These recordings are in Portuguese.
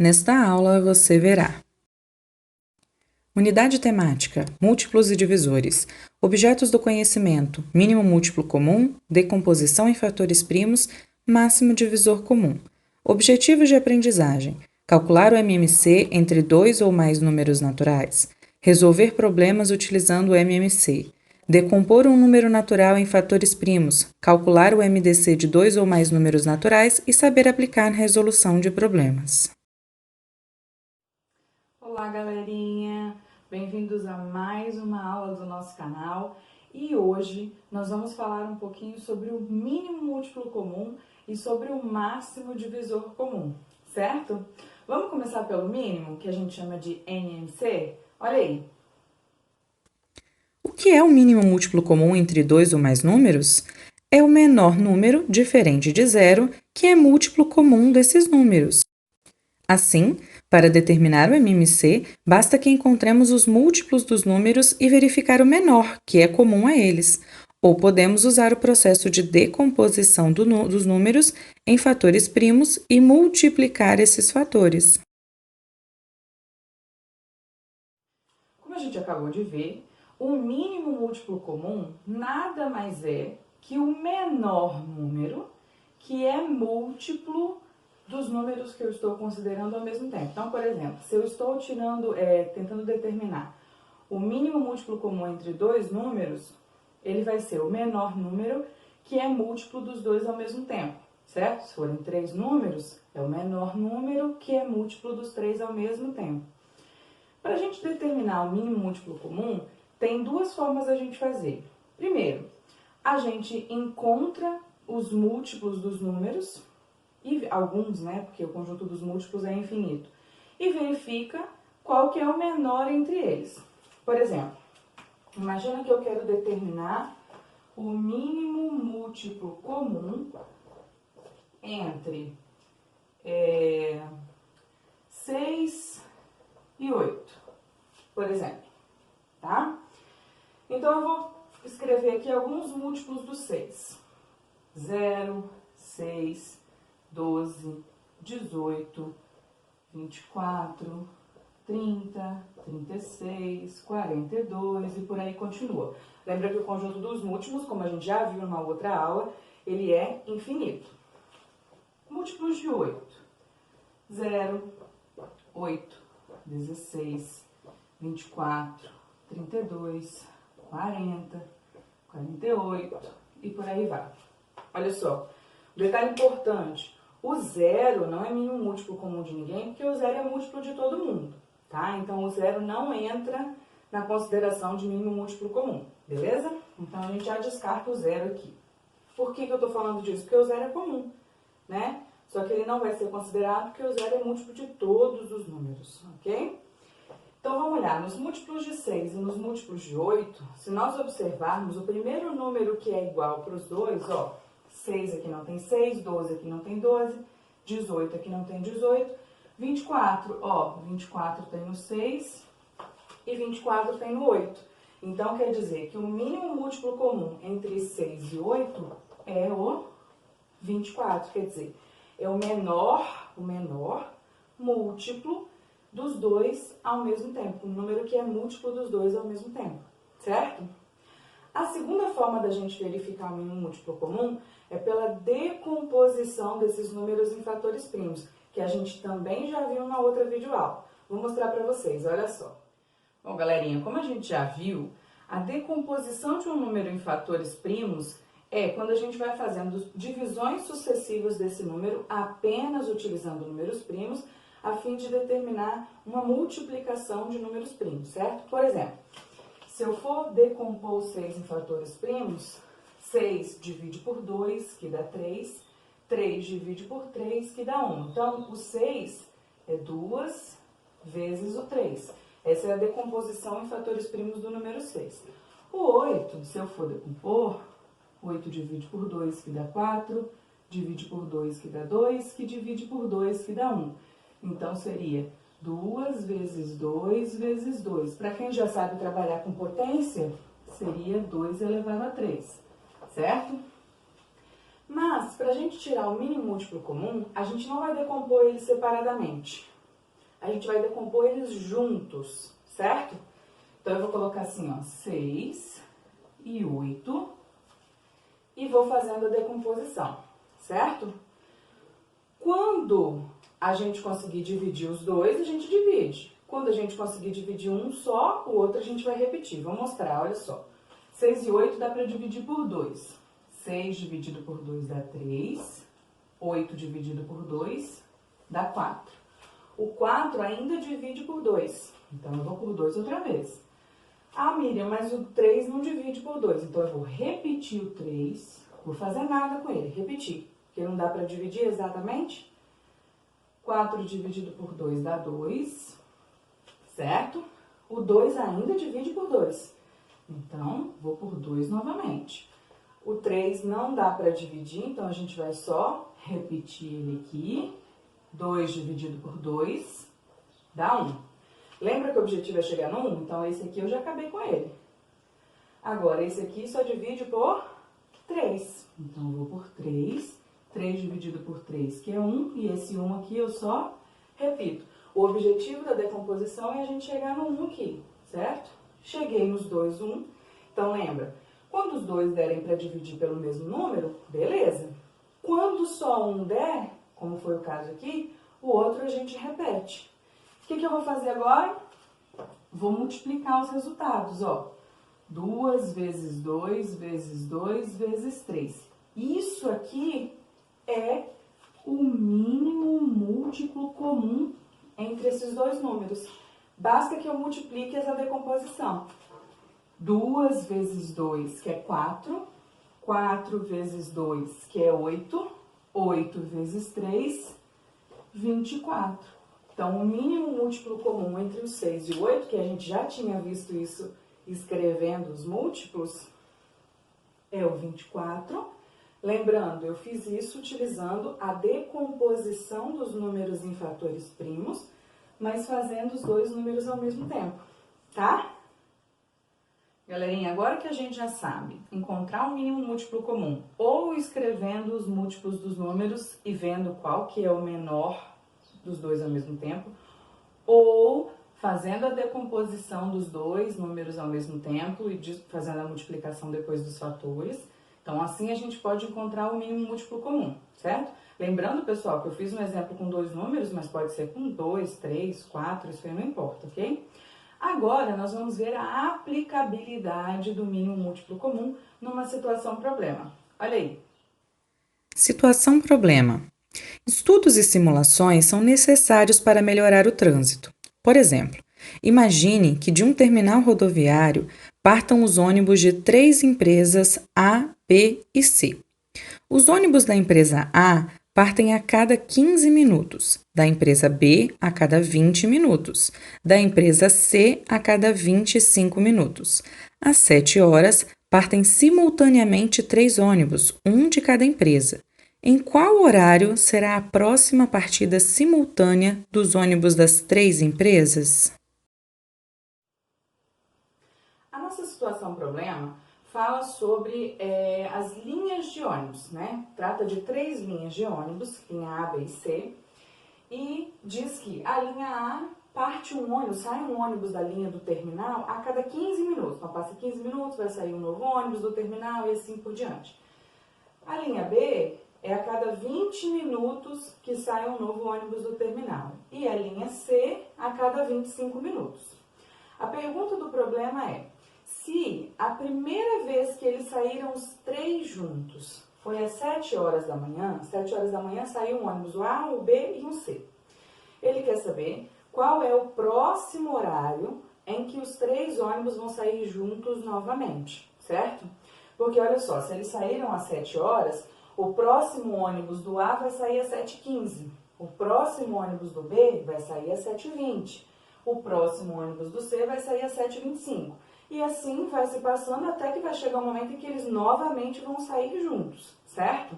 Nesta aula você verá: unidade temática, múltiplos e divisores, objetos do conhecimento, mínimo múltiplo comum, decomposição em fatores primos, máximo divisor comum. Objetivos de aprendizagem: calcular o MMC entre dois ou mais números naturais, resolver problemas utilizando o MMC, decompor um número natural em fatores primos, calcular o MDC de dois ou mais números naturais e saber aplicar na resolução de problemas. Olá, galerinha! Bem-vindos a mais uma aula do nosso canal e hoje nós vamos falar um pouquinho sobre o mínimo múltiplo comum e sobre o máximo divisor comum, certo? Vamos começar pelo mínimo, que a gente chama de MMC? Olha aí! O que é o mínimo múltiplo comum entre dois ou mais números? É o menor número, diferente de zero, que é múltiplo comum desses números. Assim, para determinar o MMC, basta que encontremos os múltiplos dos números e verificar o menor, que é comum a eles. Ou podemos usar o processo de decomposição dos números em fatores primos e multiplicar esses fatores. Como a gente acabou de ver, o mínimo múltiplo comum nada mais é que o menor número que é múltiplo dos números que eu estou considerando ao mesmo tempo. Então, por exemplo, se eu estou tentando determinar o mínimo múltiplo comum entre dois números, ele vai ser o menor número que é múltiplo dos dois ao mesmo tempo, certo? Se forem três números, é o menor número que é múltiplo dos três ao mesmo tempo. Para a gente determinar o mínimo múltiplo comum, tem duas formas a gente fazer. Primeiro, a gente encontra os múltiplos dos números, e alguns, né, porque o conjunto dos múltiplos é infinito, e verifica qual que é o menor entre eles. Por exemplo, imagina que eu quero determinar o mínimo múltiplo comum entre 6 e 8, por exemplo, tá? Então, eu vou escrever aqui alguns múltiplos do 6. 0, 6, 12, 18, 24, 30, 36, 42 e por aí continua. Lembra que o conjunto dos múltiplos, como a gente já viu numa outra aula, ele é infinito. Múltiplos de 8. 0, 8, 16, 24, 32, 40, 48 e por aí vai. Olha só, detalhe importante, o zero não é mínimo múltiplo comum de ninguém, porque o zero é múltiplo de todo mundo, tá? Então, o zero não entra na consideração de mínimo múltiplo comum, beleza? Então, a gente já descarta o zero aqui. Por que eu tô falando disso? Porque o zero é comum, né? Só que ele não vai ser considerado porque o zero é múltiplo de todos os números, ok? Então, vamos olhar, nos múltiplos de 6 e nos múltiplos de 8, se nós observarmos o primeiro número que é igual para os dois, ó, 6 aqui não tem 6, 12 aqui não tem 12, 18 aqui não tem 18, 24, ó, 24 tem no 6 e 24 tem no 8. Então, quer dizer que o mínimo múltiplo comum entre 6 e 8 é o 24, quer dizer, é o menor múltiplo dos dois ao mesmo tempo, um número que é múltiplo dos dois ao mesmo tempo, certo? A segunda forma da gente verificar o mínimo múltiplo comum é pela decomposição desses números em fatores primos, que a gente também já viu na outra videoaula. Vou mostrar para vocês, olha só. Bom, galerinha, como a gente já viu, a decomposição de um número em fatores primos é quando a gente vai fazendo divisões sucessivas desse número apenas utilizando números primos, a fim de determinar uma multiplicação de números primos, certo? Por exemplo, se eu for decompor 6 em fatores primos, 6 divide por 2, que dá 3, 3 divide por 3, que dá 1. Então, o 6 é 2 vezes o 3. Essa é a decomposição em fatores primos do número 6. O 8, se eu for decompor, 8 divide por 2, que dá 4, divide por 2, que dá 2, que divide por 2, que dá 1. Então, seria 2 vezes 2 vezes 2. Para quem já sabe trabalhar com potência, seria 2 elevado a 3, certo? Mas, para a gente tirar o mínimo múltiplo comum, a gente não vai decompor ele separadamente. a gente vai decompor eles juntos, certo? Então, eu vou colocar assim, ó, 6 e 8 e vou fazendo a decomposição, certo? Quando a gente conseguir dividir os dois, a gente divide. Quando a gente conseguir dividir um só, o outro a gente vai repetir. Vou mostrar, olha só. 6 e 8 dá para dividir por 2. 6 dividido por 2 dá 3. 8 dividido por 2 dá 4. O 4 ainda divide por 2. Então, eu vou por 2 outra vez. Ah, Miriam, mas o 3 não divide por 2. Então, eu vou repetir o 3. Vou fazer nada com ele, repetir. Porque não dá para dividir exatamente. 4 dividido por 2 dá 2. Certo? O 2 ainda divide por 2. Então, vou por 2 novamente. O 3 não dá para dividir, então a gente vai só repetir ele aqui. 2 dividido por 2 dá 1. Lembra que o objetivo é chegar no 1? Então, esse aqui eu já acabei com ele. Agora, esse aqui só divide por 3. Então, eu vou por 3. 3 dividido por 3, que é 1. E esse 1 aqui eu só repito. O objetivo da decomposição é a gente chegar no 1 aqui, certo? Cheguei nos dois 1. Então, lembra, quando os dois derem para dividir pelo mesmo número, beleza. Quando só um der, como foi o caso aqui, o outro a gente repete. O que eu vou fazer agora? Vou multiplicar os resultados, ó. 2 vezes 2 vezes 2 vezes 3. Isso aqui é o mínimo múltiplo comum entre esses dois números. Basta que eu multiplique essa decomposição. 2 vezes 2, que é 4. 4 vezes 2, que é 8. 8 vezes 3, 24. Então, o mínimo múltiplo comum entre o 6 e o 8, que a gente já tinha visto isso escrevendo os múltiplos, é o 24. Lembrando, eu fiz isso utilizando a decomposição dos números em fatores primos, mas fazendo os dois números ao mesmo tempo, tá? Galerinha, agora que a gente já sabe encontrar o mínimo múltiplo comum, ou escrevendo os múltiplos dos números e vendo qual que é o menor dos dois ao mesmo tempo, ou fazendo a decomposição dos dois números ao mesmo tempo e fazendo a multiplicação depois dos fatores. Então, assim a gente pode encontrar o mínimo múltiplo comum, certo? Lembrando, pessoal, que eu fiz um exemplo com dois números, mas pode ser com 2, 3, 4, isso aí não importa, ok? Agora, nós vamos ver a aplicabilidade do mínimo múltiplo comum numa situação problema. Olha aí. Situação problema. Estudos e simulações são necessários para melhorar o trânsito. Por exemplo, imagine que de um terminal rodoviário partam os ônibus de 3 empresas A, B e C. Os ônibus da empresa A partem a cada 15 minutos, da empresa B a cada 20 minutos, da empresa C a cada 25 minutos. Às 7 horas, partem simultaneamente 3 ônibus, um de cada empresa. Em qual horário será a próxima partida simultânea dos ônibus das 3 empresas? A nossa situação problema fala sobre as linhas de ônibus, né? Trata de 3 linhas de ônibus, linha A, B e C, e diz que a linha A parte um ônibus, sai um ônibus da linha do terminal a cada 15 minutos. Então, passa 15 minutos, vai sair um novo ônibus do terminal e assim por diante. A linha B é a cada 20 minutos que sai um novo ônibus do terminal. E a linha C a cada 25 minutos. A pergunta do problema é, se a primeira vez que eles saíram os 3 juntos foi às 7 horas da manhã, 7 horas da manhã saiu um ônibus, o A, o B e um C. Ele quer saber qual é o próximo horário em que os 3 ônibus vão sair juntos novamente, certo? Porque olha só, se eles saíram às 7 horas, o próximo ônibus do A vai sair às 7h15. O próximo ônibus do B vai sair às 7h20. O próximo ônibus do C vai sair às 7h25. E assim vai se passando até que vai chegar um momento em que eles novamente vão sair juntos, certo?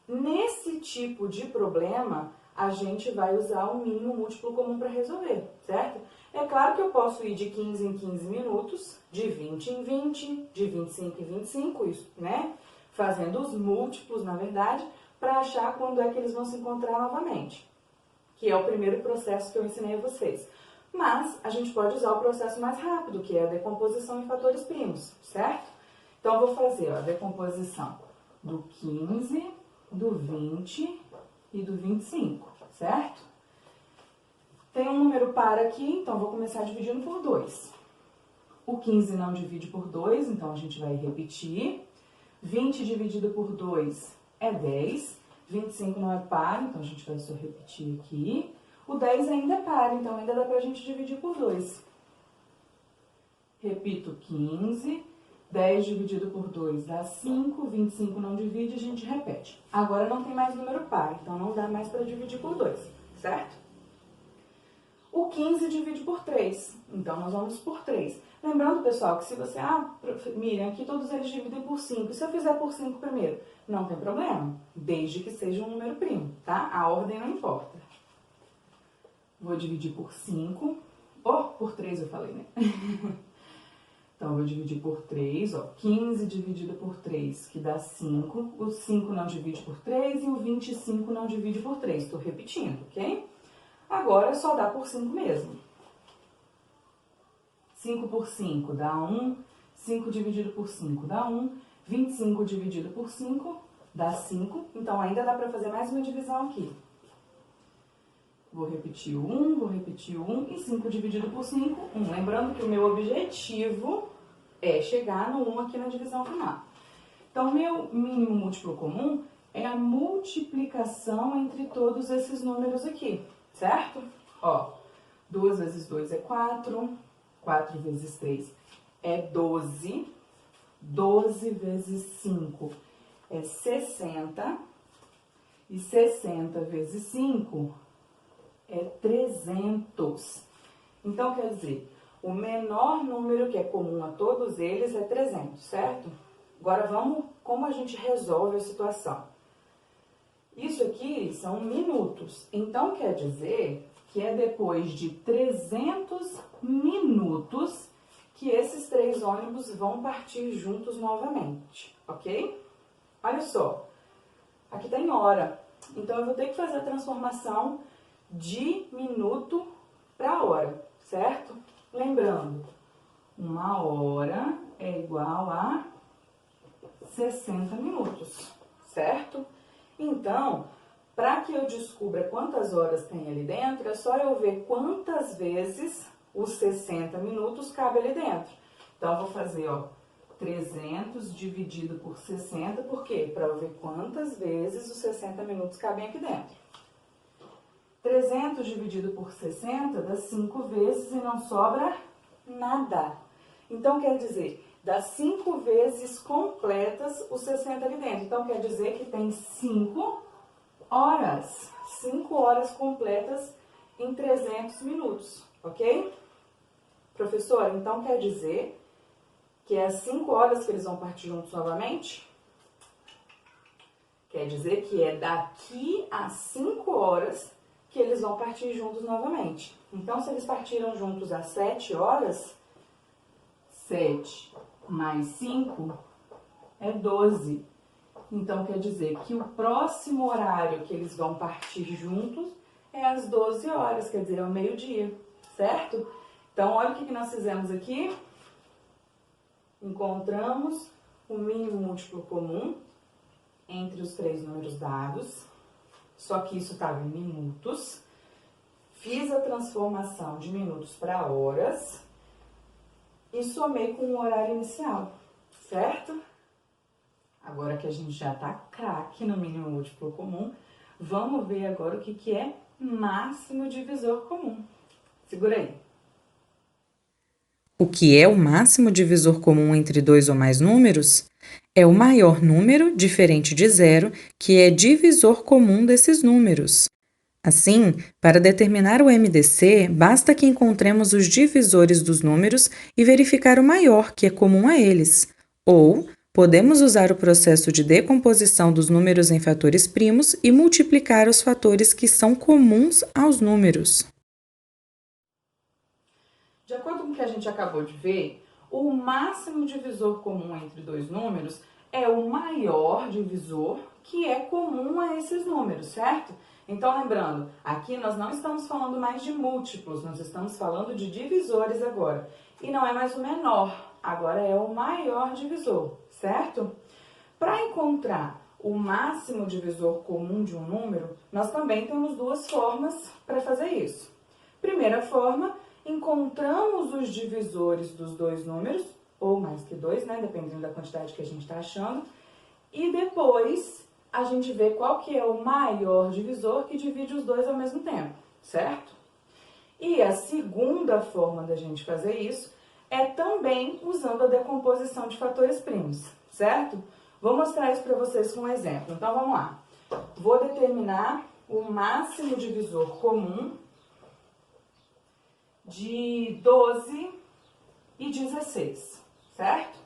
Nesse tipo de problema, a gente vai usar o mínimo múltiplo comum para resolver, certo? É claro que eu posso ir de 15 em 15 minutos, de 20 em 20, de 25 em 25, isso, né? Fazendo os múltiplos, na verdade, para achar quando é que eles vão se encontrar novamente. que é o primeiro processo que eu ensinei a vocês. Mas a gente pode usar o processo mais rápido, que é a decomposição em fatores primos, certo? Então, eu vou fazer a decomposição do 15, do 20 e do 25, certo? Tem um número par aqui, então vou começar dividindo por 2. O 15 não divide por 2, então a gente vai repetir. 20 dividido por 2 é 10. 25 não é par, então a gente vai só repetir aqui. O 10 ainda é par, então ainda dá pra gente dividir por 2. Repito, 15. 10 dividido por 2 dá 5. 25 não divide, a gente repete. Agora não tem mais número par, então não dá mais pra dividir por 2, certo? O 15 divide por 3, então nós vamos por 3. Lembrando, pessoal, que se você... Miriam, aqui todos eles dividem por 5. E se eu fizer por 5 primeiro? Não tem problema, desde que seja um número primo, tá? A ordem não importa. Vou dividir por 5. Por 3 eu falei, né? Então, eu vou dividir por 3, 15 dividido por 3, que dá 5. O 5 não divide por 3 e o 25 não divide por 3. Estou repetindo, ok? Agora, só dá por 5 mesmo. 5 por 5 dá 1. 5 dividido por 5 dá 1. 25 dividido por 5 dá 5. Então, ainda dá para fazer mais uma divisão aqui. Vou repetir o 1, vou repetir o 1 e 5 dividido por 5, 1. Lembrando que o meu objetivo é chegar no 1 aqui na divisão final. Então, meu mínimo múltiplo comum é a multiplicação entre todos esses números aqui, certo? 2 vezes 2 é 4, 4 vezes 3 é 12, 12 vezes 5 é 60 e 60 vezes 5 é 300. Então, quer dizer, o menor número que é comum a todos eles é 300, certo? Agora, vamos como a gente resolve a situação. Isso aqui são minutos. Então, quer dizer que é depois de 300 minutos que esses 3 ônibus vão partir juntos novamente, ok? Olha só, aqui tá em hora. Então, eu vou ter que fazer a transformação de minuto para hora, certo? Lembrando, 1 hora é igual a 60 minutos, certo? Então, para que eu descubra quantas horas tem ali dentro, é só eu ver quantas vezes os 60 minutos cabe ali dentro. Então, eu vou fazer, 300 dividido por 60, por quê? Para eu ver quantas vezes os 60 minutos cabem aqui dentro. 300 dividido por 60 dá 5 vezes e não sobra nada. Então, quer dizer, dá 5 vezes completas os 60 ali dentro. Então, quer dizer que tem 5 horas. 5 horas completas em 300 minutos, ok? Professora, então quer dizer que é às 5 horas que eles vão partir juntos novamente? Quer dizer que é daqui a 5 horas que eles vão partir juntos novamente. Então, se eles partiram juntos às 7 horas, 7 mais 5 é 12. Então, quer dizer que o próximo horário que eles vão partir juntos é às 12 horas, quer dizer, é o meio-dia, certo? Então, olha o que nós fizemos aqui. Encontramos o mínimo múltiplo comum entre os 3 números dados. Só que isso estava em minutos. Fiz a transformação de minutos para horas e somei com o horário inicial, certo? Agora que a gente já está craque no mínimo múltiplo comum, vamos ver agora o que é máximo divisor comum. Segura aí. O que é o máximo divisor comum entre 2 ou mais números? É o maior número, diferente de zero, que é divisor comum desses números. Assim, para determinar o MDC, basta que encontremos os divisores dos números e verificar o maior, que é comum a eles. Ou, podemos usar o processo de decomposição dos números em fatores primos e multiplicar os fatores que são comuns aos números. De acordo com o que a gente acabou de ver, o máximo divisor comum entre 2 números é o maior divisor que é comum a esses números, certo? Então, lembrando, aqui nós não estamos falando mais de múltiplos, nós estamos falando de divisores agora. E não é mais o menor, agora é o maior divisor, certo? Para encontrar o máximo divisor comum de um número, nós também temos duas formas para fazer isso. Primeira forma, encontramos os divisores dos dois números, ou mais que dois, né, dependendo da quantidade que a gente está achando, e depois a gente vê qual que é o maior divisor que divide os dois ao mesmo tempo, certo? E a segunda forma da gente fazer isso é também usando a decomposição de fatores primos, certo? Vou mostrar isso para vocês com um exemplo. Então, vamos lá. Vou determinar o máximo divisor comum de 12 e 16, certo?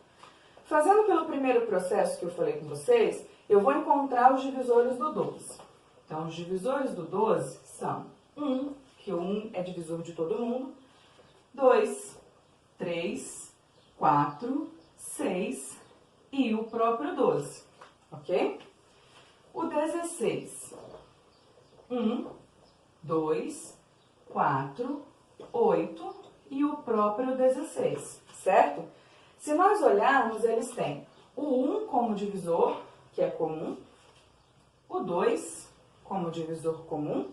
Fazendo pelo primeiro processo que eu falei com vocês, eu vou encontrar os divisores do 12. Então, os divisores do 12 são 1, que o 1 é divisor de todo mundo, 2, 3, 4, 6 e o próprio 12, ok? O 16, 1, 2, 4, 8 e o próprio 16, certo? Se nós olharmos, eles têm o 1 como divisor, que é comum, o 2 como divisor comum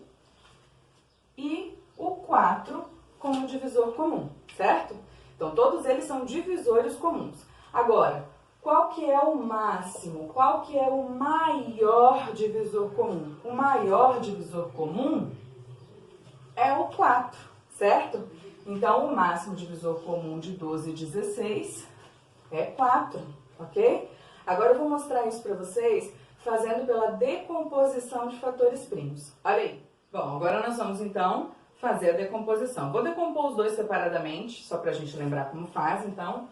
e o 4 como divisor comum, certo? Então, todos eles são divisores comuns. Agora, qual que é o máximo? Qual que é o maior divisor comum? O maior divisor comum é o 4, certo? Então, o máximo divisor comum de 12 e 16 é 4, ok? Agora eu vou mostrar isso para vocês fazendo pela decomposição de fatores primos. Olha aí. Bom, agora nós vamos então fazer a decomposição. Vou decompor os dois separadamente, só para a gente lembrar como faz. Então,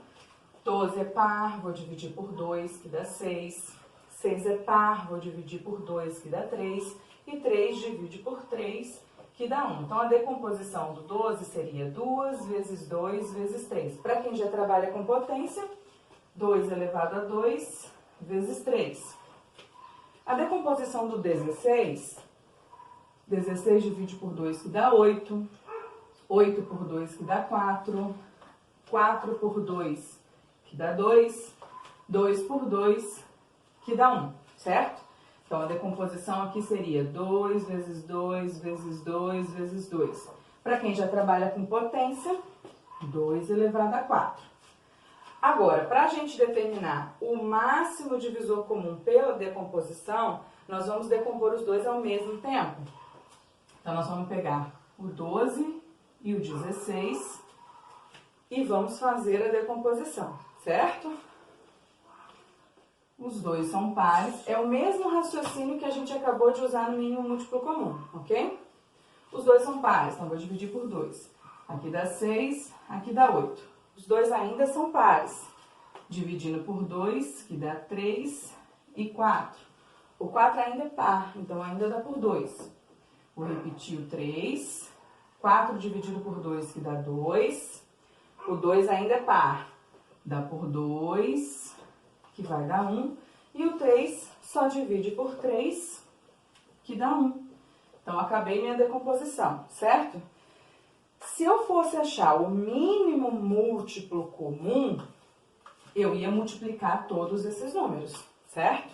12 é par, vou dividir por 2, que dá 6. 6 é par, vou dividir por 2, que dá 3. E 3 divide por 3, que dá 1. Então, a decomposição do 12 seria 2 vezes 2 vezes 3. Para quem já trabalha com potência, 2 elevado a 2 vezes 3. A decomposição do 16, 16 divide por 2, que dá 8. 8 por 2, que dá 4. 4 por 2, que dá 2. 2 por 2, que dá 1, certo? Então, a decomposição aqui seria 2 vezes 2 vezes 2 vezes 2. Para quem já trabalha com potência, 2 elevado a 4. Agora, para a gente determinar o máximo divisor comum pela decomposição, nós vamos decompor os dois ao mesmo tempo. Então, nós vamos pegar o 12 e o 16 e vamos fazer a decomposição, certo? Os dois são pares, é o mesmo raciocínio que a gente acabou de usar no mínimo múltiplo comum, ok? Os dois são pares, então vou dividir por 2. Aqui dá 6, aqui dá 8. Os dois ainda são pares, dividindo por 2, que dá 3 e 4. O 4 ainda é par, então ainda dá por 2. Vou repetir o 3, 4 dividido por 2, que dá 2. O 2 ainda é par, dá por 2, que vai dar 1. E o 3 só divide por 3, que dá 1. Então, acabei minha decomposição, certo? Se eu fosse achar o mínimo múltiplo comum, eu ia multiplicar todos esses números, certo?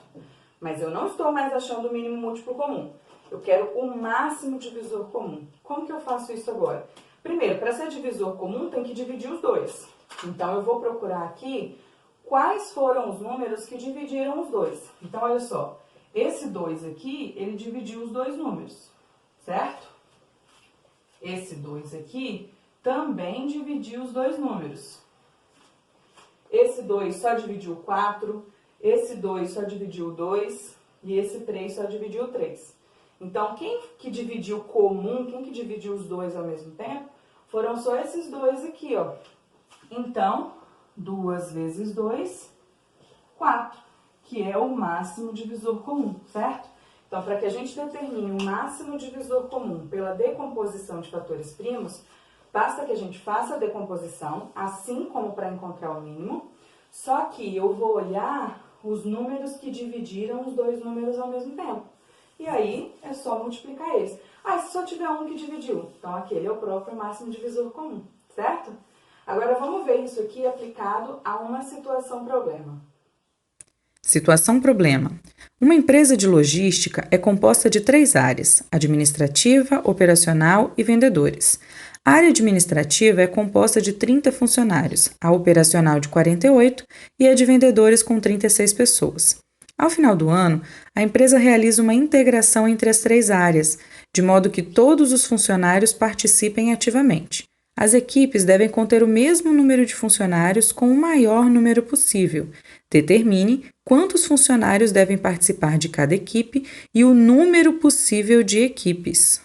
Mas eu não estou mais achando o mínimo múltiplo comum. Eu quero o máximo divisor comum. Como que eu faço isso agora? Primeiro, para ser divisor comum, tem que dividir os dois. Então, eu vou procurar aqui quais foram os números que dividiram os dois. Então, olha só. Esse 2 aqui, ele dividiu os dois números, certo? Esse 2 aqui também dividiu os dois números. Esse 2 só dividiu 4, esse 2 só dividiu 2 e esse 3 só dividiu 3. Então, quem que dividiu comum, quem que dividiu os dois ao mesmo tempo, foram só esses dois aqui, ó. Então, 2 vezes 2, 4, que é o máximo divisor comum, certo? Então, para que a gente determine o máximo divisor comum pela decomposição de fatores primos, basta que a gente faça a decomposição, assim como para encontrar o mínimo, só que eu vou olhar os números que dividiram os dois números ao mesmo tempo. E aí, é só multiplicar eles. Ah, se só tiver um que dividiu, então aquele é o próprio máximo divisor comum, certo? Agora, vamos ver isso aqui aplicado a uma situação problema. Situação problema. Uma empresa de logística é composta de 3 áreas: administrativa, operacional e vendedores. A área administrativa é composta de 30 funcionários, a operacional de 48 e a de vendedores com 36 pessoas. Ao final do ano, a empresa realiza uma integração entre as 3 áreas, de modo que todos os funcionários participem ativamente. As equipes devem conter o mesmo número de funcionários com o maior número possível. Determine quantos funcionários devem participar de cada equipe e o número possível de equipes.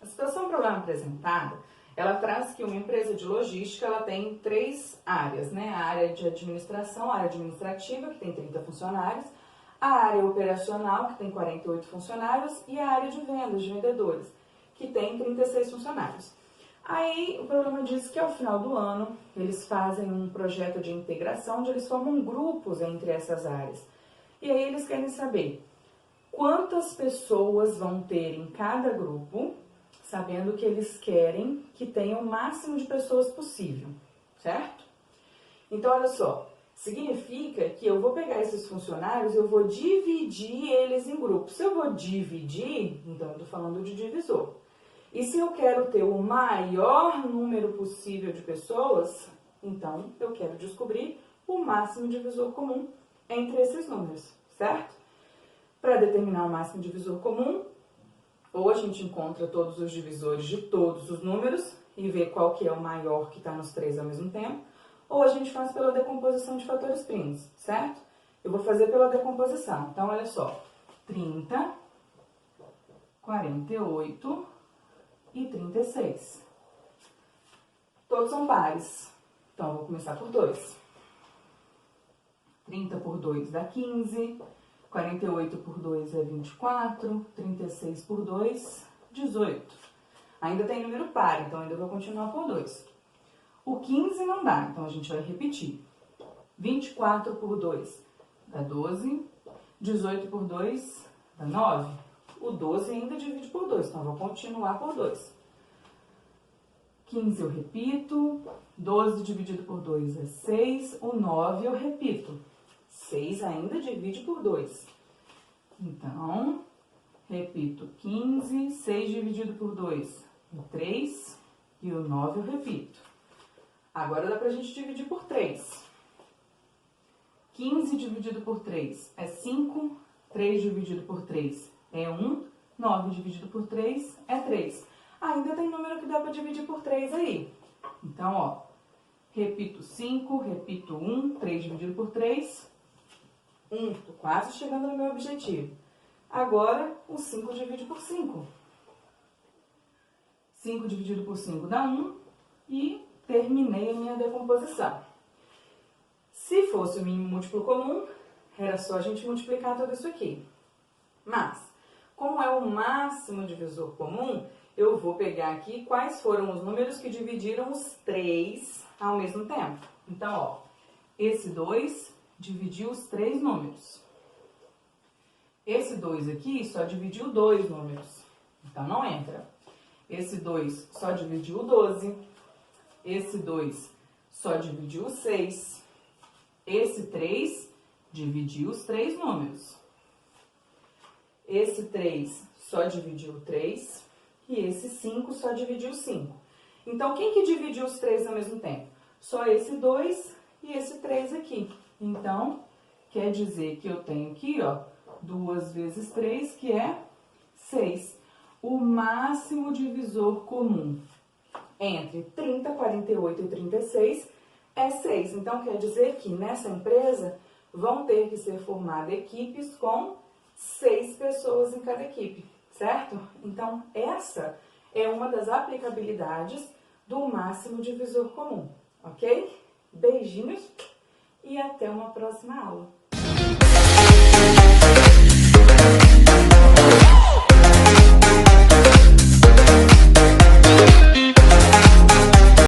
A situação problema apresentada, ela traz que uma empresa de logística ela tem 3 áreas, né? A área de administração, a área administrativa, que tem 30 funcionários, a área operacional, que tem 48 funcionários, e a área de vendas, de vendedores, que tem 36 funcionários. Aí o programa diz que ao final do ano eles fazem um projeto de integração onde eles formam grupos entre essas áreas. E aí eles querem saber quantas pessoas vão ter em cada grupo, sabendo que eles querem que tenha o máximo de pessoas possível, certo? Então olha só, significa que eu vou pegar esses funcionários, eu vou dividir eles em grupos. Se eu vou dividir, então eu estou falando de divisor. E se eu quero ter o maior número possível de pessoas, então eu quero descobrir o máximo divisor comum entre esses números, certo? Para determinar o máximo divisor comum, ou a gente encontra todos os divisores de todos os números e vê qual que é o maior que está nos 3 ao mesmo tempo, ou a gente faz pela decomposição de fatores primos, certo? Eu vou fazer pela decomposição. Então, olha só, 30, 48... e 36. Todos são pares. Então, eu vou começar por 2. 30 por 2 dá 15. 48 por 2 é 24. 36 por 2, 18. Ainda tem número par, então ainda vou continuar por 2. O 15 não dá, então a gente vai repetir. 24 por 2 dá 12. 18 por 2 dá 9. O 12 ainda divide por 2, então eu vou continuar por 2. 15 eu repito, 12 dividido por 2 é 6, o 9 eu repito, 6 ainda divide por 2. Então, repito, 15, 6 dividido por 2 é 3, e o 9 eu repito. Agora dá pra gente dividir por 3. 15 dividido por 3 é 5, 3 dividido por 3 é 1, 9 dividido por 3 é 3. Ainda tem número que dá para dividir por 3 aí. Então, ó, repito 5, repito 1, 3 dividido por 3, 1. Tô quase chegando no meu objetivo. Agora, o 5 divide por 5. 5 dividido por 5 dá 1 e terminei a minha decomposição. Se fosse o mínimo múltiplo comum, era só a gente multiplicar tudo isso aqui. Mas, como é o máximo divisor comum, eu vou pegar aqui quais foram os números que dividiram os 3 ao mesmo tempo. Então, ó, esse 2 dividiu os 3 números. Esse 2 aqui só dividiu 2 números, então não entra. Esse 2 só dividiu o 12. Esse 2 só dividiu o 6. Esse 3 dividiu os 3 números. Esse 3 só dividiu o 3. E esse 5 só dividiu o 5. Então, quem que dividiu os 3 ao mesmo tempo? Só esse 2 e esse 3 aqui. Então, quer dizer que eu tenho aqui, ó, 2 vezes 3, que é 6. O máximo divisor comum entre 30, 48 e 36 é 6. Então, quer dizer que nessa empresa vão ter que ser formadas equipes com 6 pessoas em cada equipe, certo? Então, essa é uma das aplicabilidades do máximo divisor comum, ok? Beijinhos e até uma próxima aula.